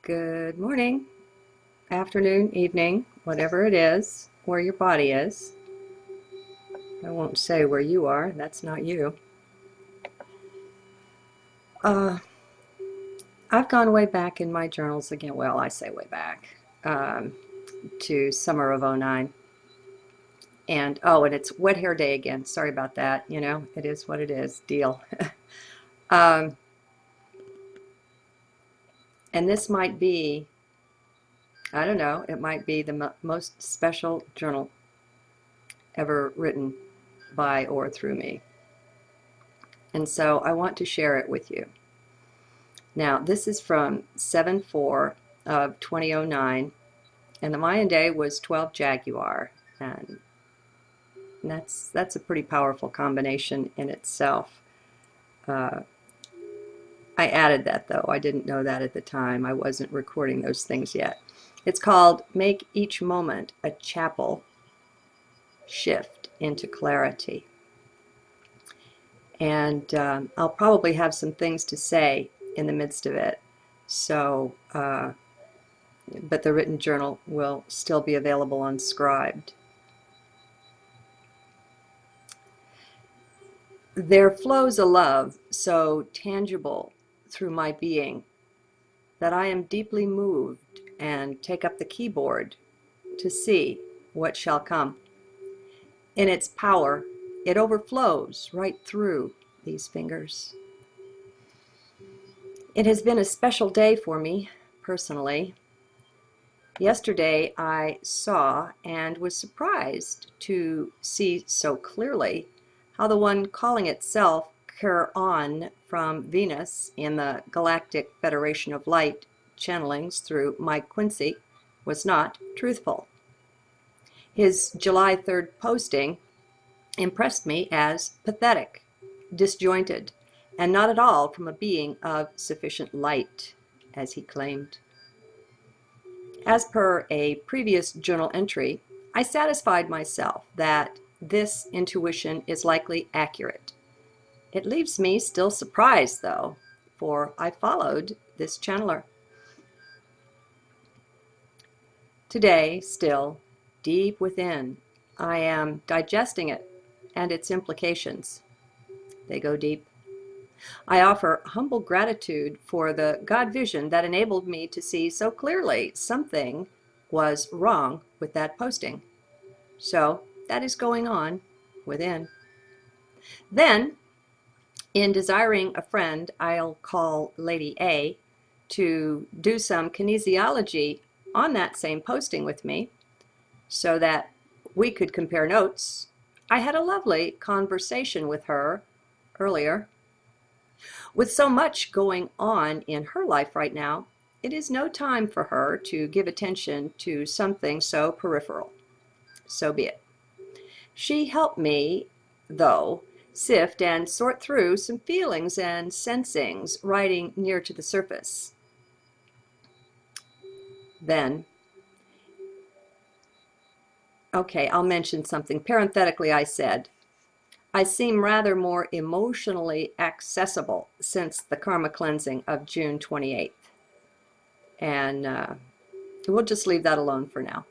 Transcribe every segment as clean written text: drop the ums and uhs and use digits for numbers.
Good morning, afternoon, evening, whatever it is, where your body is. I won't say where you are, that's not you. I've gone way back in my journals again. Well, I say way back to summer of '09. And it's wet hair day again. Sorry about that. You know, it is what it is. Deal. And this might be, I don't know, it might be the most special journal ever written by or through me. And so I want to share it with you. Now, this is from 7/4 of 2009, and the Mayan day was 12 Jaguar, and that's a pretty powerful combination in itself. I added that, though. I didn't know that at the time. I wasn't recording those things yet. It's called Make Each Moment a Chapel Shift into Clarity. And I'll probably have some things to say in the midst of it. So, but the written journal will still be available unscribed. There flows a love so tangible through my being that I am deeply moved and take up the keyboard to see what shall come. In its power, it overflows right through these fingers. It has been a special day for me, personally. Yesterday I saw and was surprised to see so clearly how the one calling itself E.O.N from Venus in the Galactic Federation of Light channelings through Mike Quincy was not truthful. His July 3rd posting impressed me as pathetic, disjointed, and not at all from a being of sufficient light, as he claimed. As per a previous journal entry, I satisfied myself that this intuition is likely accurate. It leaves me still surprised, though, for I followed this channeler. Today, still, deep within, I am digesting it and its implications. They go deep. I offer humble gratitude for the God vision that enabled me to see so clearly something was wrong with that posting. So that is going on within. Then, in desiring a friend I'll call Lady A to do some kinesiology on that same posting with me so that we could compare notes, I had a lovely conversation with her earlier. With so much going on in her life right now, it is no time for her to give attention to something so peripheral. So be it. She helped me, though, sift and sort through some feelings and sensings riding near to the surface. Then, okay, I'll mention something. Parenthetically, I said, I seem rather more emotionally accessible since the karma cleansing of June 28th. And we'll just leave that alone for now.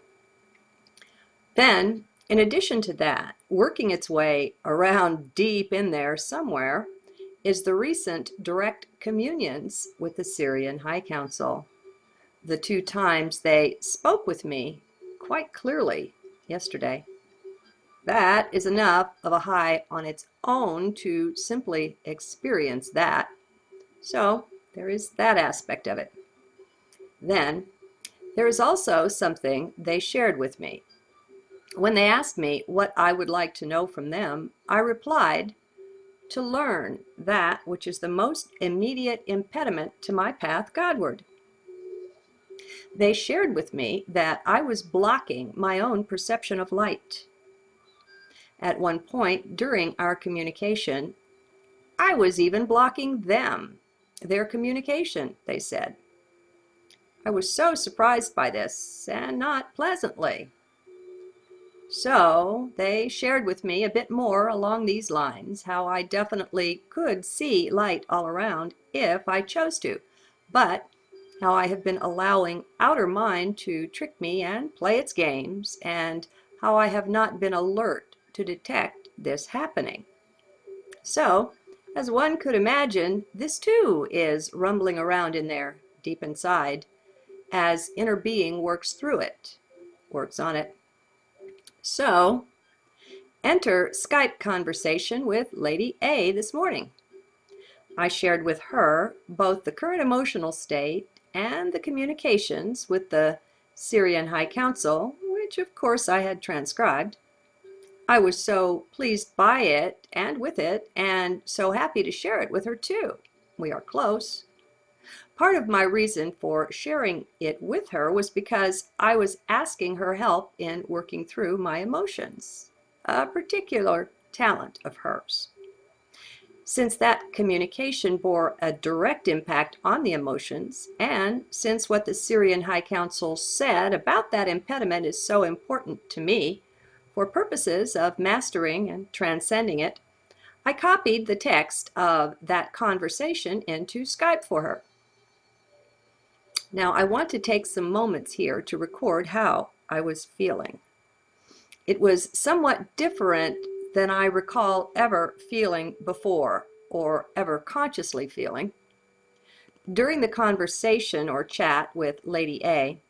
Then, in addition to that, working its way around deep in there somewhere is the recent direct communions with the Syrian High Council. The 2 times they spoke with me quite clearly yesterday. That is enough of a high on its own to simply experience that. So there is that aspect of it. Then there is also something they shared with me. When they asked me what I would like to know from them, I replied, to learn that which is the most immediate impediment to my path Godward. They shared with me that I was blocking my own perception of light. At one point during our communication, I was even blocking them, their communication, they said. I was so surprised by this, and not pleasantly. So they shared with me a bit more along these lines, how I definitely could see light all around if I chose to, but how I have been allowing outer mind to trick me and play its games, and how I have not been alert to detect this happening. So, as one could imagine, this too is rumbling around in there, deep inside, as inner being works through it, works on it. So, enter Skype conversation with Lady A this morning. I shared with her both the current emotional state and the communications with the Syrian High Council, which of course I had transcribed. I was so pleased by it and with it, and so happy to share it with her too. We are close. Part of my reason for sharing it with her was because I was asking her help in working through my emotions, a particular talent of hers. Since that communication bore a direct impact on the emotions, and since what the Syrian High Council said about that impediment is so important to me for purposes of mastering and transcending it, I copied the text of that conversation into Skype for her. Now, I want to take some moments here to record how I was feeling. It was somewhat different than I recall ever feeling before, or ever consciously feeling. During the conversation or chat with Lady A,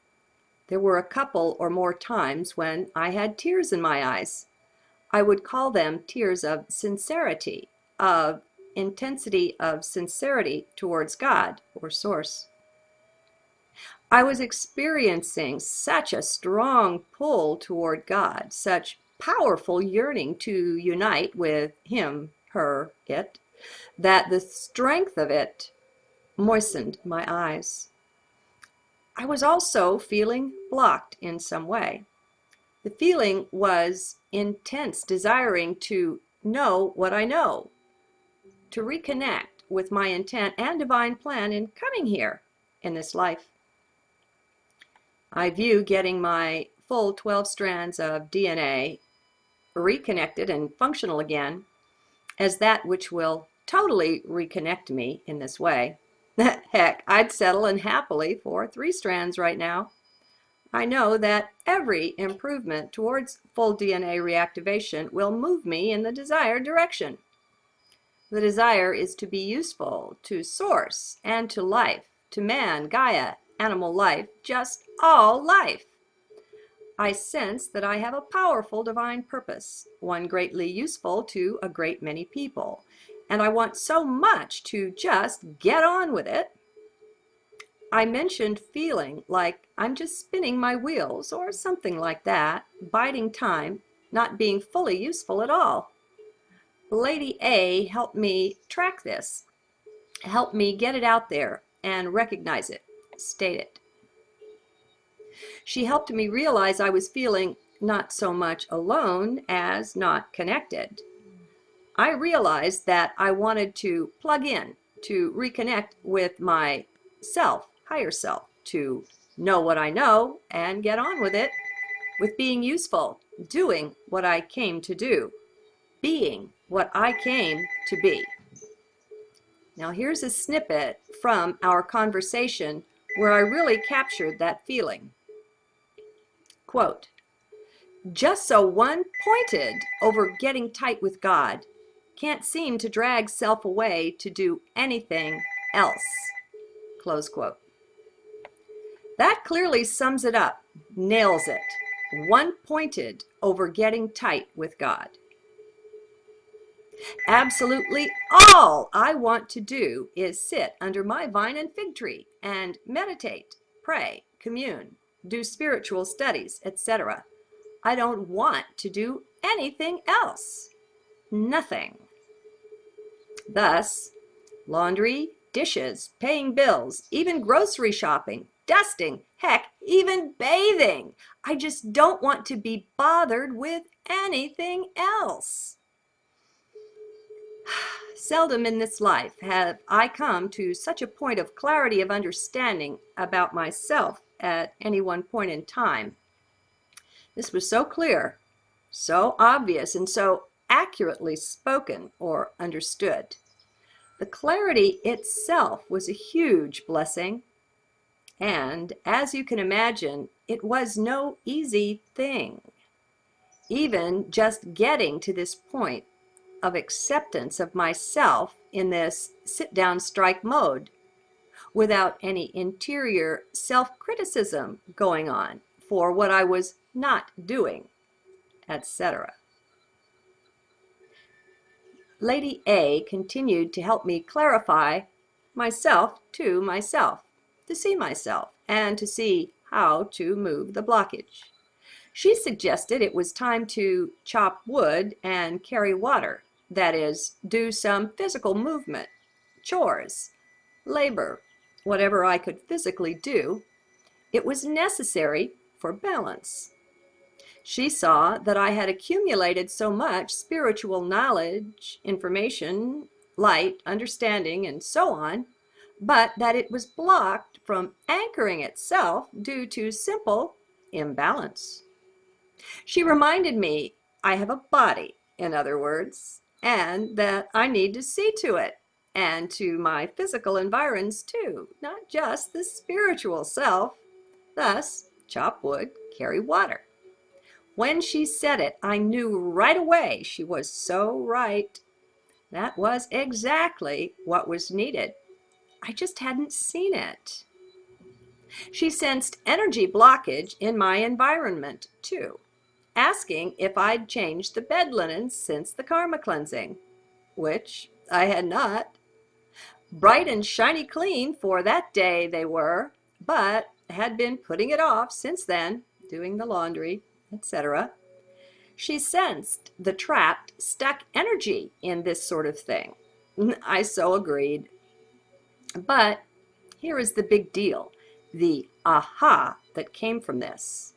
there were a couple or more times when I had tears in my eyes. I would call them tears of sincerity, of intensity of sincerity towards God or Source. I was experiencing such a strong pull toward God, such powerful yearning to unite with Him, her, it, that the strength of it moistened my eyes. I was also feeling blocked in some way. The feeling was intense, desiring to know what I know, to reconnect with my intent and divine plan in coming here in this life. I view getting my full 12 strands of DNA reconnected and functional again as that which will totally reconnect me in this way. Heck, I'd settle in happily for 3 strands right now. I know that every improvement towards full DNA reactivation will move me in the desired direction. The desire is to be useful to Source and to life, to man, Gaia, animal life, just all life. I sense that I have a powerful divine purpose, one greatly useful to a great many people, and I want so much to just get on with it. I mentioned feeling like I'm just spinning my wheels or something like that, biding time, not being fully useful at all. Lady A helped me track this, helped me get it out there and recognize it, state it. She helped me realize I was feeling not so much alone as not connected. I realized that I wanted to plug in, to reconnect with my self, higher self, to know what I know and get on with it, with being useful, doing what I came to do, being what I came to be. Now here's a snippet from our conversation where I really captured that feeling. Quote, "Just so one pointed over getting tight with God, can't seem to drag self away to do anything else." Close quote. That clearly sums it up, nails it. One pointed over getting tight with God. Absolutely all I want to do is sit under my vine and fig tree and meditate, pray, commune, do spiritual studies, etc. I don't want to do anything else. Nothing. Thus, laundry, dishes, paying bills, even grocery shopping, dusting, heck, even bathing. I just don't want to be bothered with anything else. Seldom in this life have I come to such a point of clarity of understanding about myself at any one point in time. This was so clear, so obvious, and so accurately spoken or understood. The clarity itself was a huge blessing. And as you can imagine, it was no easy thing. Even just getting to this point of acceptance of myself in this sit-down strike mode without any interior self-criticism going on for what I was not doing, etc. Lady A continued to help me clarify myself to myself, to see myself, and to see how to move the blockage. She suggested it was time to chop wood and carry water, that is, do some physical movement, chores, labor, whatever I could physically do. It was necessary for balance. She saw that I had accumulated so much spiritual knowledge, information, light, understanding, and so on, but that it was blocked from anchoring itself due to simple imbalance. She reminded me I have a body, in other words, and that I need to see to it, and to my physical environs too, not just the spiritual self. Thus, chop wood, carry water. When she said it, I knew right away she was so right. That was exactly what was needed. I just hadn't seen it. She sensed energy blockage in my environment too, asking if I'd changed the bed linens since the karma cleansing, which I had not. Bright and shiny clean for that day they were, but had been putting it off since then, doing the laundry, etc. She sensed the trapped, stuck energy in this sort of thing. I so agreed. But here is the big deal, the aha that came from this.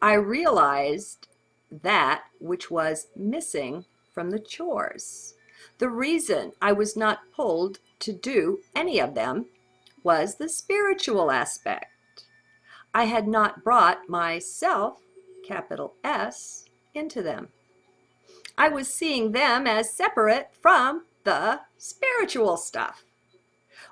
I realized that which was missing from the chores. The reason I was not pulled to do any of them was the spiritual aspect. I had not brought myself, capital S, into them. I was seeing them as separate from the spiritual stuff.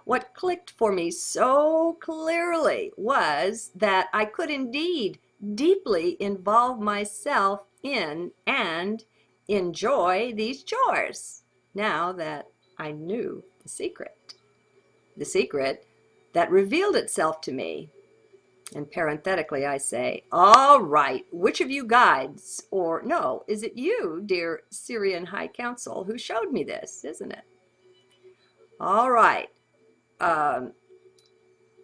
What clicked for me so clearly was that I could indeed deeply involve myself in and enjoy these chores now that I knew the secret that revealed itself to me. And parenthetically I say, all right, which of you guides, or no, is it you, dear Syrian High Council, who showed me this, isn't it? All right.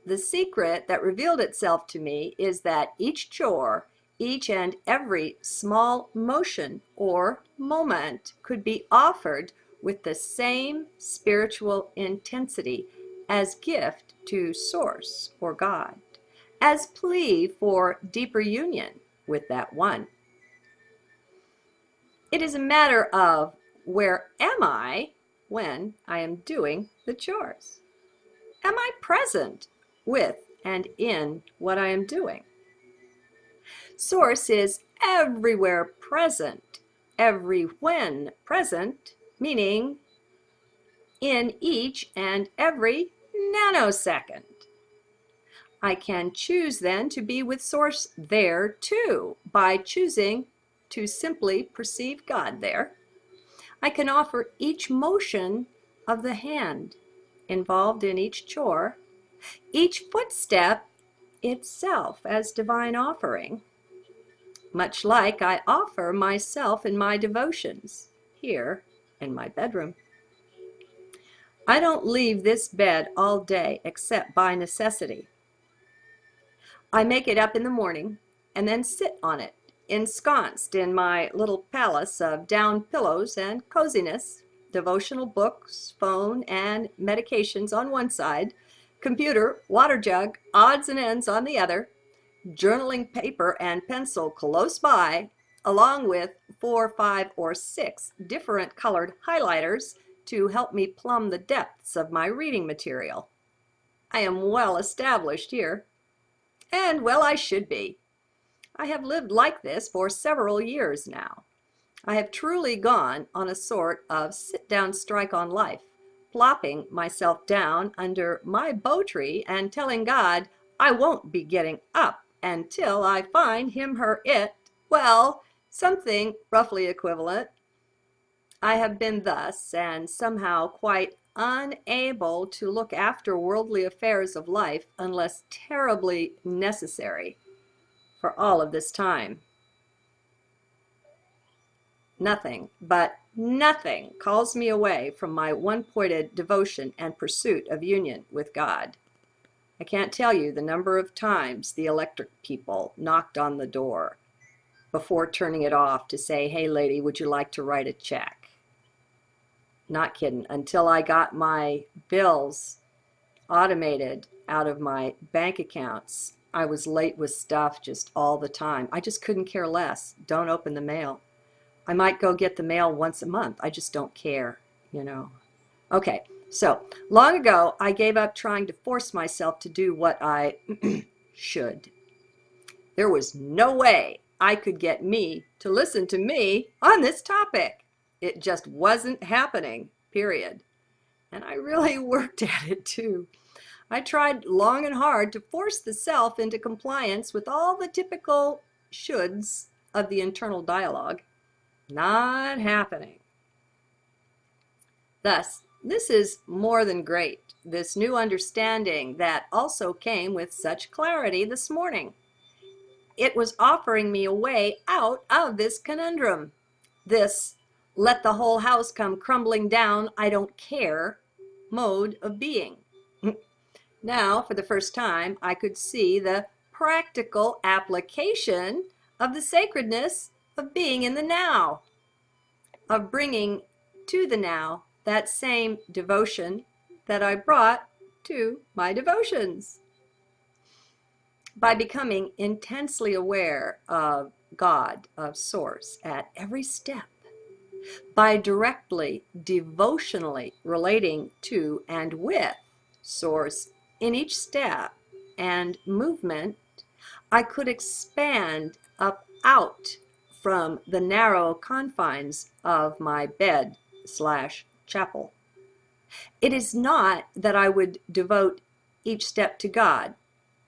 The secret that revealed itself to me is that each chore, each and every small motion or moment could be offered with the same spiritual intensity as gift to Source or God, as plea for deeper union with that one. It is a matter of where am I when I am doing the chores? Am I present with and in what I am doing? Source is everywhere present, every when present, meaning in each and every nanosecond. I can choose then to be with Source there too by choosing to simply perceive God there. I can offer each motion of the hand involved in each chore, each footstep itself as divine offering, much like I offer myself in my devotions here in my bedroom. I don't leave this bed all day except by necessity. I make it up in the morning and then sit on it, ensconced in my little palace of down pillows and coziness, devotional books, phone, and medications on one side, computer, water jug, odds and ends on the other, journaling paper and pencil close by, along with 4, 5, or 6 different colored highlighters to help me plumb the depths of my reading material. I am well established here. And well, I should be. I have lived like this for several years now. I have truly gone on a sort of sit-down strike on life, plopping myself down under my bow tree and telling God I won't be getting up until I find him, her, it, well, something roughly equivalent. I have been thus, and somehow quite unable to look after worldly affairs of life unless terribly necessary for all of this time. Nothing, but nothing calls me away from my one-pointed devotion and pursuit of union with God. I can't tell you the number of times the electric people knocked on the door before turning it off to say, "Hey lady, would you like to write a check?" Not kidding. Until I got my bills automated out of my bank accounts, I was late with stuff just all the time. I just couldn't care less. Don't open the mail. I might go get the mail once a month. I just don't care, you know. Okay, so long ago, I gave up trying to force myself to do what I should. There was no way I could get me to listen to me on this topic. It just wasn't happening, period. And I really worked at it too. I tried long and hard to force the self into compliance with all the typical shoulds of the internal dialogue. Not happening. Thus, this is more than great, this new understanding that also came with such clarity this morning. It was offering me a way out of this conundrum, this let the whole house come crumbling down, I don't care mode of being. Now, for the first time, I could see the practical application of the sacredness of being in the now, of bringing to the now that same devotion that I brought to my devotions. By becoming intensely aware of God, of Source, at every step, by directly, devotionally relating to and with Source in each step and movement, I could expand up out from the narrow confines of my bed/chapel. It is not that I would devote each step to God.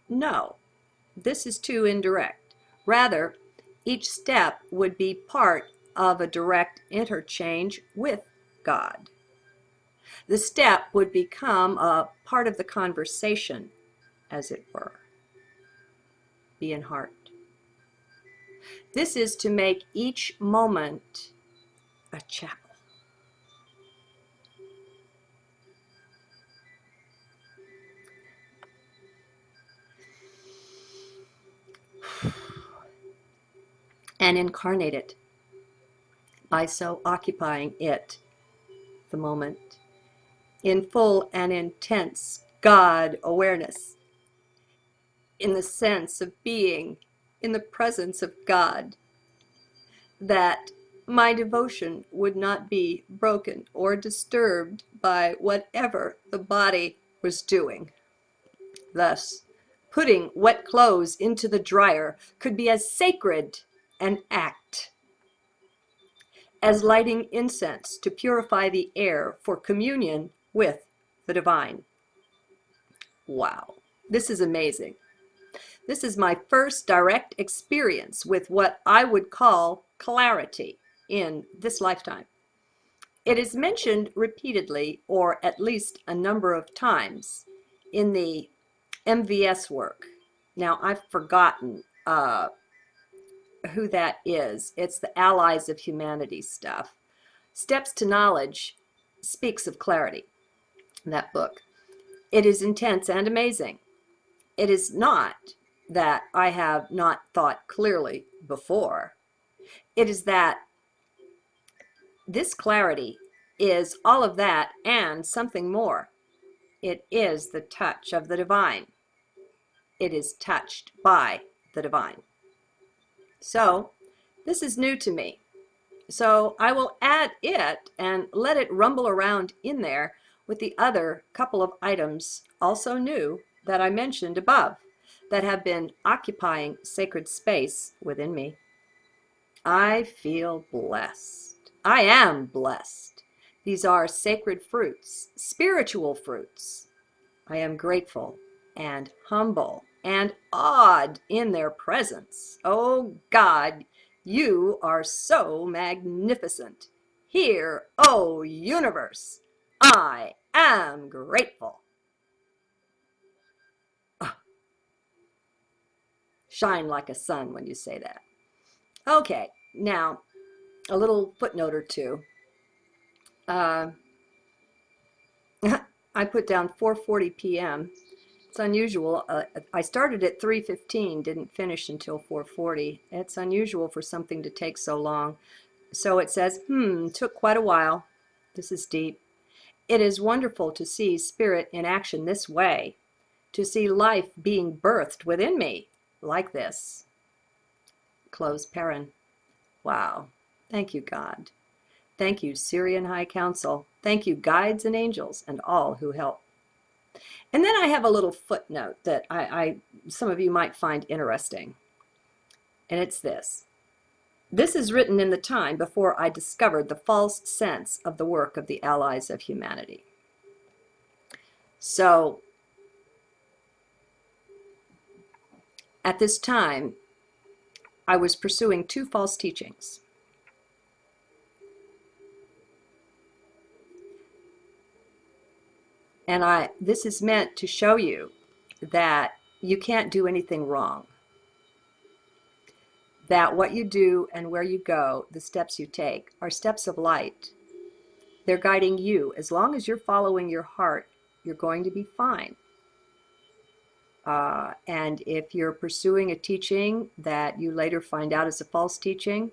No, this is too indirect. Rather, each step would be part of a direct interchange with God. The step would become a part of the conversation, as it were. Be in heart. This is to make each moment a chapel. And incarnate it by so occupying it, the moment, in full and intense God awareness, in the sense of being in the presence of God, that my devotion would not be broken or disturbed by whatever the body was doing. Thus, putting wet clothes into the dryer could be as sacred an act as lighting incense to purify the air for communion with the divine. Wow, this is amazing. This is my first direct experience with what I would call clarity in this lifetime. It is mentioned repeatedly, or at least a number of times, in the MVS work. Now, I've forgotten who that is. It's the Allies of Humanity stuff. Steps to Knowledge speaks of clarity in that book. It is intense and amazing. It is not that I have not thought clearly before. It is that this clarity is all of that and something more. It is the touch of the divine. It is touched by the divine. So, this is new to me. So I will add it and let it rumble around in there with the other couple of items, also new, that I mentioned above, that have been occupying sacred space within me. I feel blessed. I am blessed. These are sacred fruits, spiritual fruits. I am grateful and humble and awed in their presence. Oh God, you are so magnificent. Hear, O universe, I am grateful. Ah, shine like a sun when you say that. Okay, now a little footnote or two. I put down 4:40 p.m. It's unusual. I started at 3:15, didn't finish until 4:40. It's unusual for something to take so long. So it says, took quite a while. This is deep. It is wonderful to see spirit in action this way, to see life being birthed within me like this. Close paren. Wow. Thank you, God. Thank you, Syrian High Council. Thank you, guides and angels, and all who help. And then I have a little footnote that some of you might find interesting. And it's this. This is written in the time before I discovered the false sense of the work of the Allies of Humanity. So, at this time, I was pursuing two false teachings. And this is meant to show you that you can't do anything wrong. That what you do and where you go, the steps you take, are steps of light. They're guiding you. As long as you're following your heart, you're going to be fine. And if you're pursuing a teaching that you later find out is a false teaching,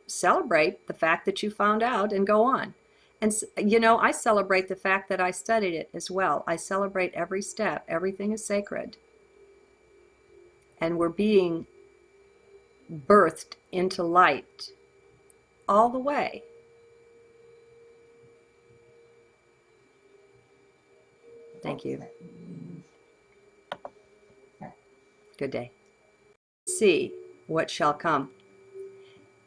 celebrate the fact that you found out and go on. And, you know, I celebrate the fact that I studied it as well. I celebrate every step. Everything is sacred. And we're being birthed into light all the way. Thank you. Good day. See what shall come.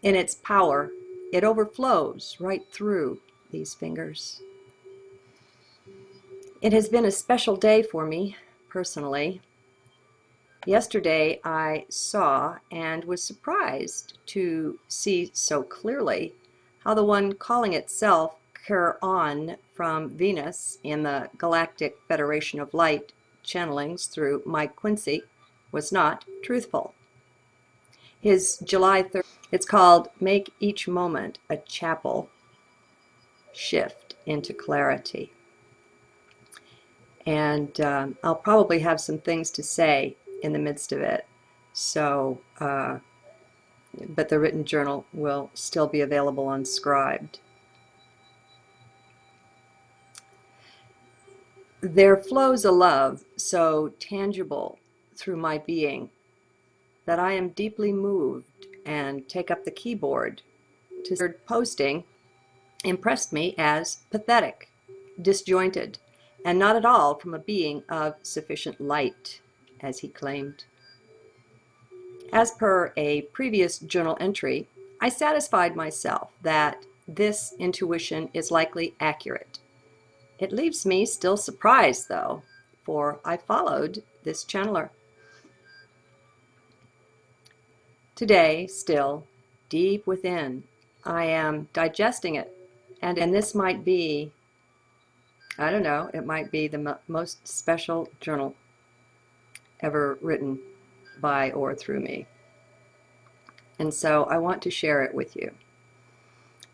In its power, it overflows right through these fingers. It has been a special day for me, personally. Yesterday I saw and was surprised to see so clearly how the one calling itself E.O.N from Venus in the Galactic Federation of Light channelings through Mike Quincy was not truthful. His July 3rd, it's called Make Each Moment a Chapel, Shift into Clarity. And I'll probably have some things to say in the midst of it. So, but the written journal will still be available unscribed. There flows a love so tangible through my being that I am deeply moved and take up the keyboard. To posting impressed me as pathetic, disjointed, and not at all from a being of sufficient light, as he claimed. As per a previous journal entry, I satisfied myself that this intuition is likely accurate. It leaves me still surprised, though, for I followed this channeler. Today, still, deep within, I am digesting it, and this might be, I don't know, it might be the most special journal ever written by or through me. And so I want to share it with you.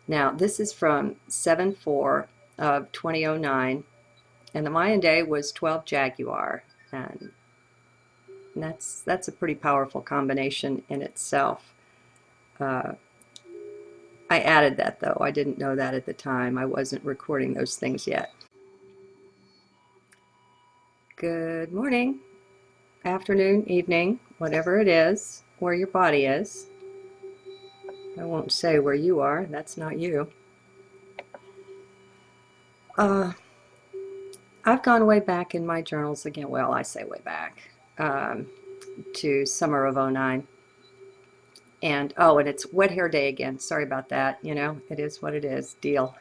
Now, this is from 7/4 of 2009, and the Mayan day was 12 Jaguar, and that's a pretty powerful combination in itself. I added that, though. I didn't know that at the time. I wasn't recording those things yet. Good morning, afternoon, evening, whatever it is, where your body is. I won't say where you are. That's not you. I've gone way back in my journals again. Well, I say way back to summer of 2009. And, oh, and it's wet hair day again. Sorry about that. You know, it is what it is. Deal.